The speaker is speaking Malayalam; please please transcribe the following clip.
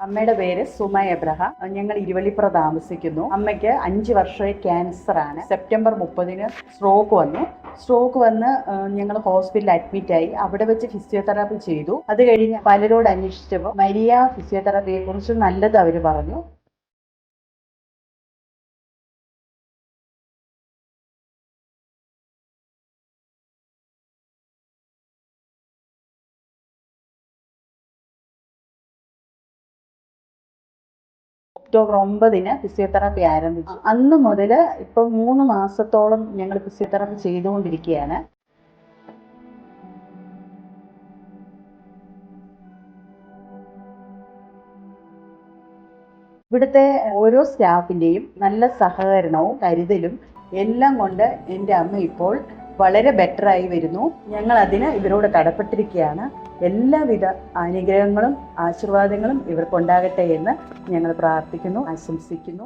അമ്മയുടെ പേര് സുമ എബ്രഹാം. ഞങ്ങൾ ഇരുവള്ളിപ്പുറ താമസിക്കുന്നു. അമ്മയ്ക്ക് 5 വർഷമായി ക്യാൻസർ ആണ്. സെപ്റ്റംബർ 30-ന് സ്ട്രോക്ക് വന്ന് ഞങ്ങൾ ഹോസ്പിറ്റലിൽ അഡ്മിറ്റായി. അവിടെ വെച്ച് ഫിസിയോതെറാപ്പി ചെയ്തു. അത് കഴിഞ്ഞ് പലരോട് അന്വേഷിച്ചപ്പോൾ മരിയ ഫിസിയോതെറാപ്പിയെ കുറിച്ച് നല്ലത് അവർ പറഞ്ഞു. ഒക്ടോബർ 9-ന് ഫിസിയോതെറാപ്പി ആരംഭിച്ചു. അന്ന് മുതൽ ഇപ്പം 3 മാസത്തോളം ഞങ്ങൾ ഫിസിയോതെറാപ്പി ചെയ്തുകൊണ്ടിരിക്കുകയാണ്. ഇവിടുത്തെ ഓരോ സ്റ്റാഫിൻ്റെയും നല്ല സഹകരണവും കരുതലും എല്ലാം കൊണ്ട് എൻ്റെ അമ്മ ഇപ്പോൾ വളരെ ബെറ്ററായി വരുന്നു. ഞങ്ങൾ അതിന് ഇവരോട് കടപ്പെട്ടിരിക്കുകയാണ്. എല്ലാവിധ അനുഗ്രഹങ്ങളും ആശീർവാദങ്ങളും ഇവർക്കുണ്ടാകട്ടെ എന്ന് ഞങ്ങൾ പ്രാർത്ഥിക്കുന്നു, ആശംസിക്കുന്നു.